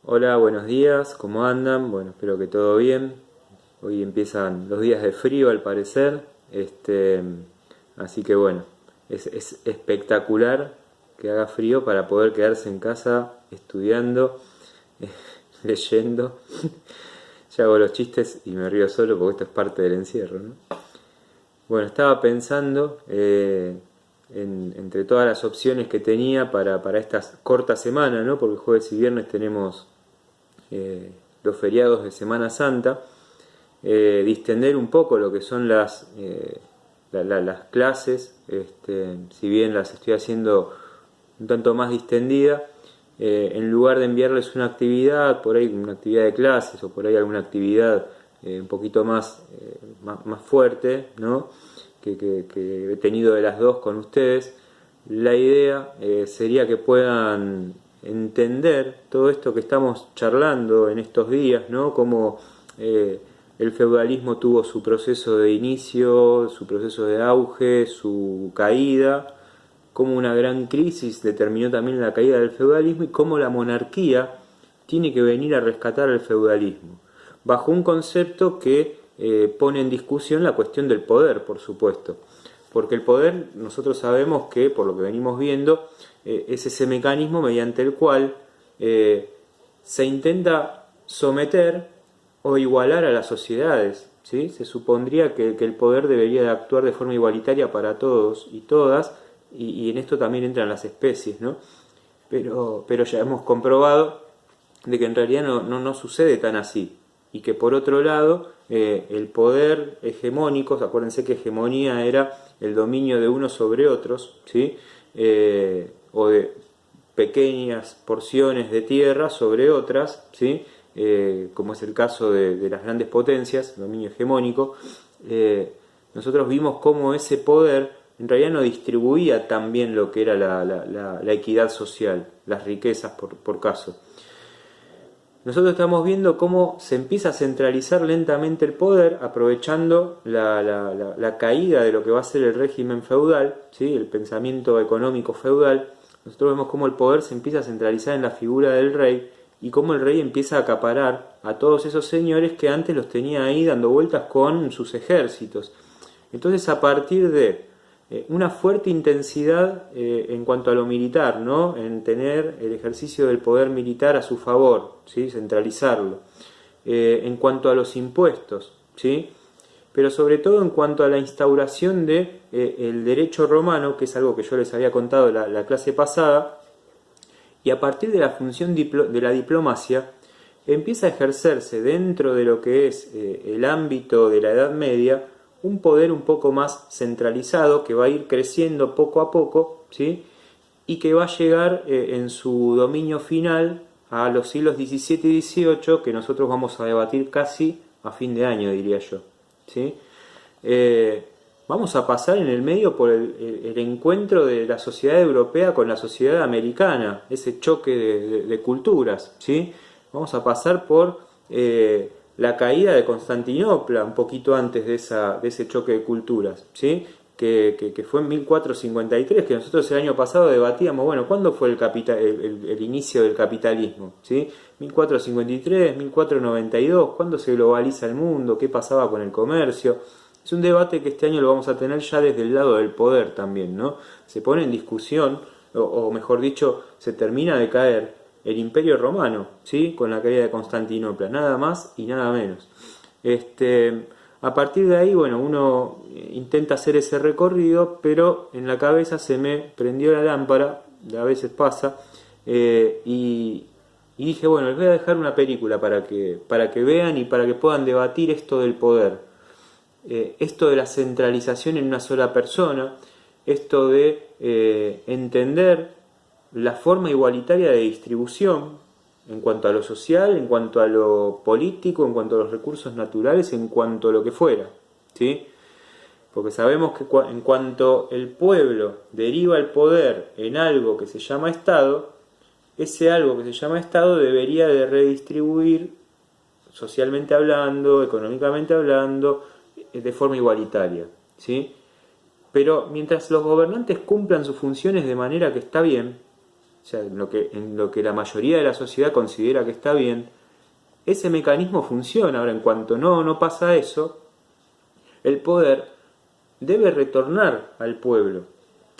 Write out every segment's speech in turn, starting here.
Hola, buenos días, ¿cómo andan? Bueno, espero que todo bien. Hoy empiezan los días de frío al parecer, así que bueno, es espectacular que haga frío para poder quedarse en casa estudiando, leyendo. Ya hago los chistes y me río solo porque esto es parte del encierro, ¿no? Bueno, estaba pensando entre todas las opciones que tenía para esta corta semana, ¿no? Porque jueves y viernes tenemos los feriados de Semana Santa, distender un poco lo que son las clases, si bien las estoy haciendo un tanto más distendida, en lugar de enviarles una actividad, por ahí una actividad de clases o por ahí alguna actividad un poquito más fuerte, ¿no? que he tenido de las dos con ustedes, la idea sería que puedan entender todo esto que estamos charlando en estos días, ¿no? Cómo el feudalismo tuvo su proceso de inicio, su proceso de auge, su caída, cómo una gran crisis determinó también la caída del feudalismo y cómo la monarquía tiene que venir a rescatar al feudalismo, bajo un concepto que pone en discusión la cuestión del poder, por supuesto. Porque el poder, nosotros sabemos que, por lo que venimos viendo, es ese mecanismo mediante el cual se intenta someter o igualar a las sociedades. ¿Sí? Se supondría que el poder debería de actuar de forma igualitaria para todos y todas, y en esto también entran las especies, ¿no? Pero ya hemos comprobado de que en realidad no sucede tan así, y que por otro lado el poder hegemónico, acuérdense que hegemonía era el dominio de unos sobre otros, ¿sí? O de pequeñas porciones de tierra sobre otras, ¿sí? Como es el caso de las grandes potencias, dominio hegemónico. Nosotros vimos cómo ese poder en realidad no distribuía tan bien lo que era la equidad social, las riquezas por caso. Nosotros estamos viendo cómo se empieza a centralizar lentamente el poder, aprovechando la caída de lo que va a ser el régimen feudal, ¿sí? El pensamiento económico feudal. Nosotros vemos cómo el poder se empieza a centralizar en la figura del rey y cómo el rey empieza a acaparar a todos esos señores que antes los tenía ahí dando vueltas con sus ejércitos. Entonces, a partir de una fuerte intensidad en cuanto a lo militar, ¿no? En tener el ejercicio del poder militar a su favor, ¿sí? Centralizarlo. En cuanto a los impuestos, ¿sí? Pero sobre todo en cuanto a la instauración de el derecho romano, que es algo que yo les había contado la clase pasada, y a partir de la función de la diplomacia empieza a ejercerse dentro de lo que es el ámbito de la Edad Media un poder un poco más centralizado que va a ir creciendo poco a poco, ¿sí? Y que va a llegar en su dominio final a los siglos XVII y XVIII, que nosotros vamos a debatir casi a fin de año, diría yo, ¿sí? Vamos a pasar en el medio por el encuentro de la sociedad europea con la sociedad americana, ese choque de culturas, ¿sí? Vamos a pasar por la caída de Constantinopla, un poquito antes de ese choque de culturas, ¿sí? Que fue en 1453, que nosotros el año pasado debatíamos, bueno, ¿cuándo fue el inicio del capitalismo? ¿Sí? 1453, 1492, ¿cuándo se globaliza el mundo? ¿Qué pasaba con el comercio? Es un debate que este año lo vamos a tener ya desde el lado del poder también, ¿no? Se pone en discusión, o mejor dicho, se termina de caer el Imperio Romano, ¿sí? Con la caída de Constantinopla, nada más y nada menos. A partir de ahí, bueno, uno intenta hacer ese recorrido, pero en la cabeza se me prendió la lámpara, a veces pasa, y dije, bueno, les voy a dejar una película para que vean y para que puedan debatir esto del poder. Esto de la centralización en una sola persona, esto de entender la forma igualitaria de distribución en cuanto a lo social, en cuanto a lo político, en cuanto a los recursos naturales, en cuanto a lo que fuera, ¿sí? Porque sabemos que en cuanto el pueblo deriva el poder en algo que se llama Estado, ese algo que se llama Estado debería de redistribuir socialmente hablando, económicamente hablando, de forma igualitaria, ¿sí? Pero mientras los gobernantes cumplan sus funciones de manera que está bien, sea, en lo que la mayoría de la sociedad considera que está bien, ese mecanismo funciona. Ahora, en cuanto no pasa eso, el poder debe retornar al pueblo.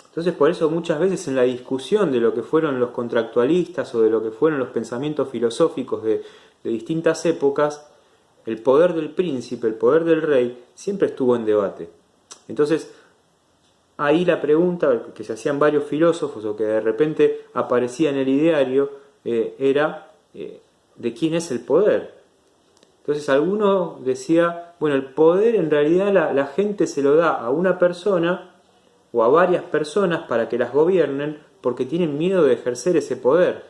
Entonces, por eso muchas veces en la discusión de lo que fueron los contractualistas o de lo que fueron los pensamientos filosóficos de distintas épocas, el poder del príncipe, el poder del rey, siempre estuvo en debate. Entonces, ahí la pregunta que se hacían varios filósofos o que de repente aparecía en el ideario era ¿de quién es el poder? Entonces alguno decía, bueno, el poder en realidad la gente se lo da a una persona o a varias personas para que las gobiernen porque tienen miedo de ejercer ese poder.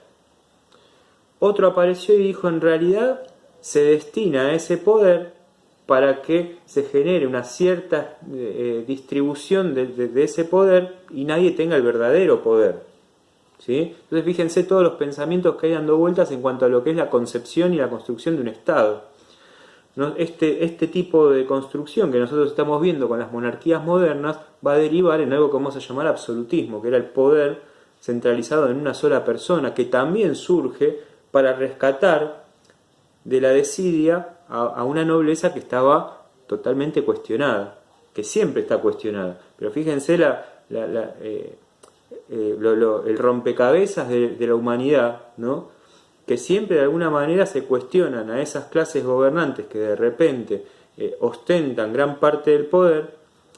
Otro apareció y dijo, en realidad se destina a ese poder para que se genere una cierta distribución de ese poder y nadie tenga el verdadero poder. ¿Sí? Entonces fíjense todos los pensamientos que hay dando vueltas en cuanto a lo que es la concepción y la construcción de un Estado. ¿No? Este tipo de construcción que nosotros estamos viendo con las monarquías modernas va a derivar en algo que vamos a llamar absolutismo, que era el poder centralizado en una sola persona, que también surge para rescatar de la desidia a una nobleza que estaba totalmente cuestionada, que siempre está cuestionada. Pero fíjense el rompecabezas de la humanidad, ¿no? Que siempre de alguna manera se cuestionan a esas clases gobernantes que de repente ostentan gran parte del poder,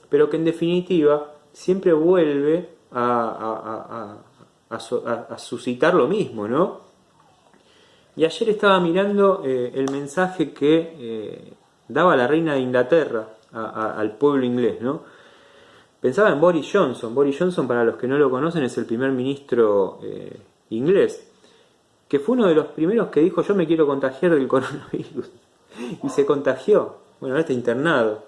pero que en definitiva siempre vuelve a suscitar lo mismo, ¿no? Y ayer estaba mirando el mensaje que daba la reina de Inglaterra al pueblo inglés, ¿no? Pensaba en Boris Johnson. Boris Johnson, para los que no lo conocen, es el primer ministro inglés, que fue uno de los primeros que dijo, yo me quiero contagiar del coronavirus. Y se contagió. Bueno, ahora está internado.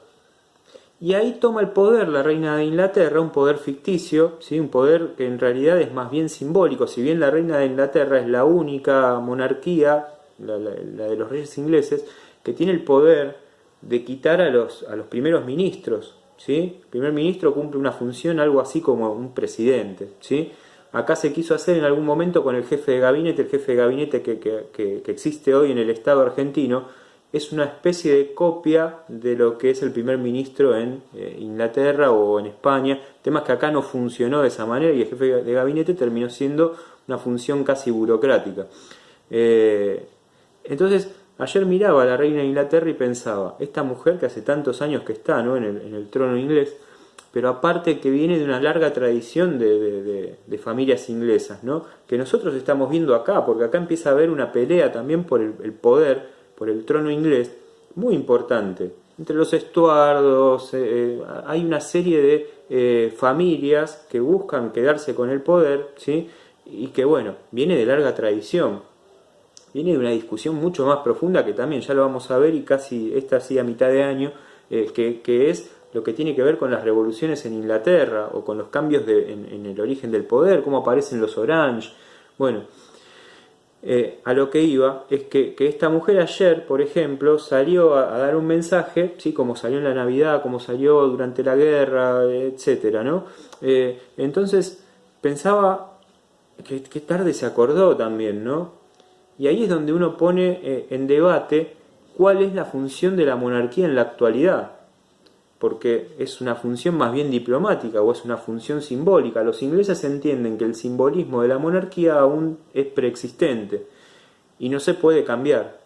Y ahí toma el poder la reina de Inglaterra, un poder ficticio, ¿sí? Un poder que en realidad es más bien simbólico. Si bien la reina de Inglaterra es la única monarquía, la de los reyes ingleses, que tiene el poder de quitar a los primeros ministros, ¿sí? El primer ministro cumple una función algo así como un presidente, ¿sí? Acá se quiso hacer en algún momento con el jefe de gabinete. El jefe de gabinete que existe hoy en el Estado argentino es una especie de copia de lo que es el primer ministro en Inglaterra o en España. El tema es que acá no funcionó de esa manera y el jefe de gabinete terminó siendo una función casi burocrática. Entonces, ayer miraba a la reina de Inglaterra y pensaba, esta mujer que hace tantos años que está, ¿no? en el trono inglés, pero aparte que viene de una larga tradición de familias inglesas, ¿no? Que nosotros estamos viendo acá, porque acá empieza a haber una pelea también por el poder, por el trono inglés, muy importante. Entre los Estuardos hay una serie de familias que buscan quedarse con el poder, ¿sí? Y que bueno, viene de larga tradición. Viene de una discusión mucho más profunda que también ya lo vamos a ver y casi esta sí a mitad de año, que es lo que tiene que ver con las revoluciones en Inglaterra o con los cambios en el origen del poder, cómo aparecen los Orange. Bueno, a lo que iba es que esta mujer ayer, por ejemplo, salió a dar un mensaje, ¿sí? Como salió en la Navidad, como salió durante la guerra, etcétera, ¿no? Entonces pensaba que tarde se acordó también, ¿no? Y ahí es donde uno pone en debate cuál es la función de la monarquía en la actualidad, porque es una función más bien diplomática o es una función simbólica. Los ingleses entienden que el simbolismo de la monarquía aún es preexistente y no se puede cambiar.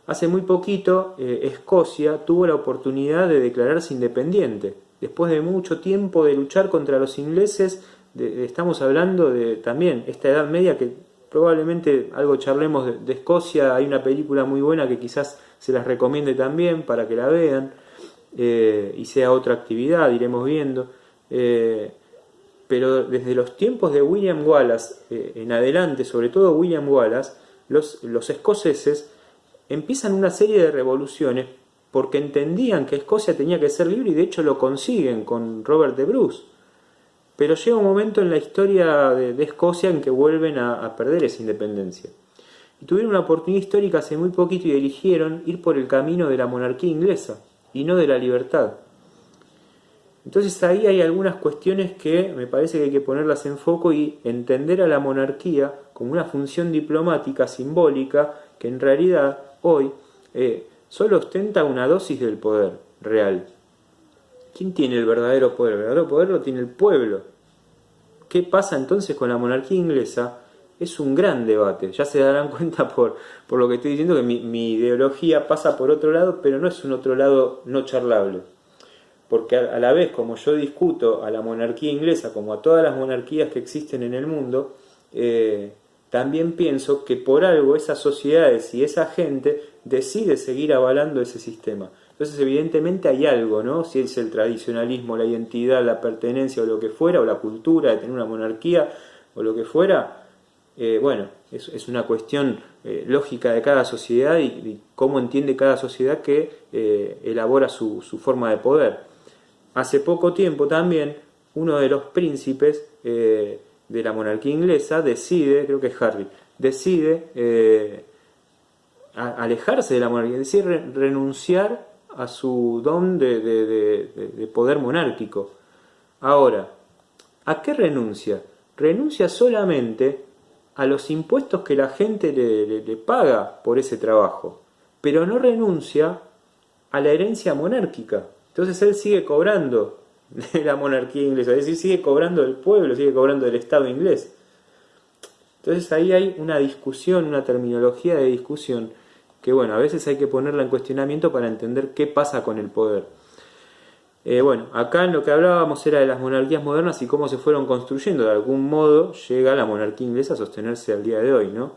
Hace muy poquito Escocia tuvo la oportunidad de declararse independiente. Después de mucho tiempo de luchar contra los ingleses, estamos hablando de también esta Edad Media que probablemente algo charlemos de Escocia. Hay una película muy buena que quizás se las recomiende también para que la vean. Y sea otra actividad, iremos viendo, pero desde los tiempos de William Wallace en adelante, sobre todo William Wallace, los escoceses empiezan una serie de revoluciones porque entendían que Escocia tenía que ser libre y de hecho lo consiguen con Robert de Bruce, pero llega un momento en la historia de Escocia en que vuelven a perder esa independencia y tuvieron una oportunidad histórica hace muy poquito y eligieron ir por el camino de la monarquía inglesa y no de la libertad. Entonces ahí hay algunas cuestiones que me parece que hay que ponerlas en foco y entender a la monarquía como una función diplomática simbólica que en realidad hoy solo ostenta una dosis del poder real. ¿Quién tiene el verdadero poder? El verdadero poder lo tiene el pueblo. ¿Qué pasa entonces con la monarquía inglesa? Es un gran debate. Ya se darán cuenta por lo que estoy diciendo que mi ideología pasa por otro lado, pero no es un otro lado no charlable. Porque a la vez, como yo discuto a la monarquía inglesa, como a todas las monarquías que existen en el mundo, también pienso que por algo esas sociedades y esa gente decide seguir avalando ese sistema. Entonces evidentemente hay algo, ¿no? Si es el tradicionalismo, la identidad, la pertenencia o lo que fuera, o la cultura de tener una monarquía o lo que fuera, bueno, es una cuestión lógica de cada sociedad y cómo entiende cada sociedad que elabora su forma de poder. Hace poco tiempo también uno de los príncipes de la monarquía inglesa decide, creo que es Harry, decide alejarse de la monarquía, es decir, renunciar a su don de poder monárquico. Ahora, ¿a qué renuncia? Renuncia solamente a los impuestos que la gente le paga por ese trabajo, pero no renuncia a la herencia monárquica. Entonces él sigue cobrando de la monarquía inglesa, es decir, sigue cobrando del pueblo, sigue cobrando del Estado inglés. Entonces ahí hay una discusión, una terminología de discusión que bueno, a veces hay que ponerla en cuestionamiento para entender qué pasa con el poder. Bueno, acá en lo que hablábamos era de las monarquías modernas y cómo se fueron construyendo. De algún modo llega la monarquía inglesa a sostenerse al día de hoy, ¿no?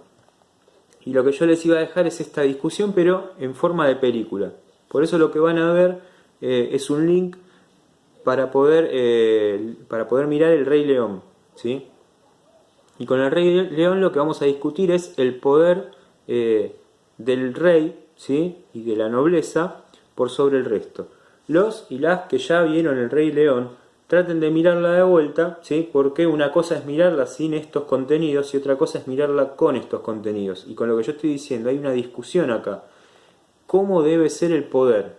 Y lo que yo les iba a dejar es esta discusión, pero en forma de película. Por eso lo que van a ver es un link para poder mirar El Rey León, ¿sí? Y con El Rey León lo que vamos a discutir es el poder del rey, ¿sí? Y de la nobleza por sobre el resto. Los y las que ya vieron El Rey León, traten de mirarla de vuelta, ¿sí? Porque una cosa es mirarla sin estos contenidos y otra cosa es mirarla con estos contenidos. Y con lo que yo estoy diciendo, hay una discusión acá. ¿Cómo debe ser el poder?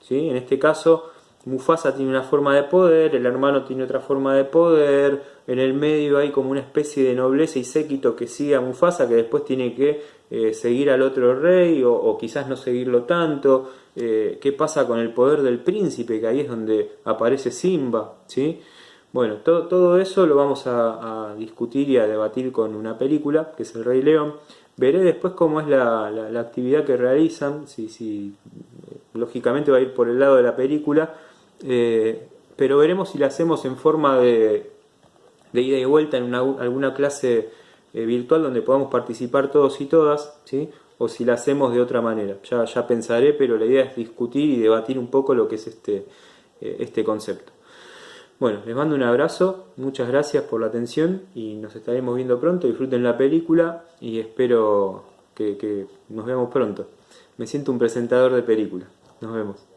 ¿Sí? En este caso, Mufasa tiene una forma de poder, el hermano tiene otra forma de poder, en el medio hay como una especie de nobleza y séquito que sigue a Mufasa, que después tiene que seguir al otro rey o quizás no seguirlo tanto. ¿Qué pasa con el poder del príncipe? Que ahí es donde aparece Simba, ¿sí? Bueno, todo eso lo vamos a discutir y a debatir con una película, que es El Rey León. Veré después cómo es la actividad que realizan, si lógicamente va a ir por el lado de la película, pero veremos si la hacemos en forma de ida y vuelta en alguna clase virtual donde podamos participar todos y todas, ¿sí? O si la hacemos de otra manera. Ya pensaré, pero la idea es discutir y debatir un poco lo que es este concepto. Bueno, les mando un abrazo, muchas gracias por la atención y nos estaremos viendo pronto. Disfruten la película y espero que nos veamos pronto. Me siento un presentador de película. Nos vemos.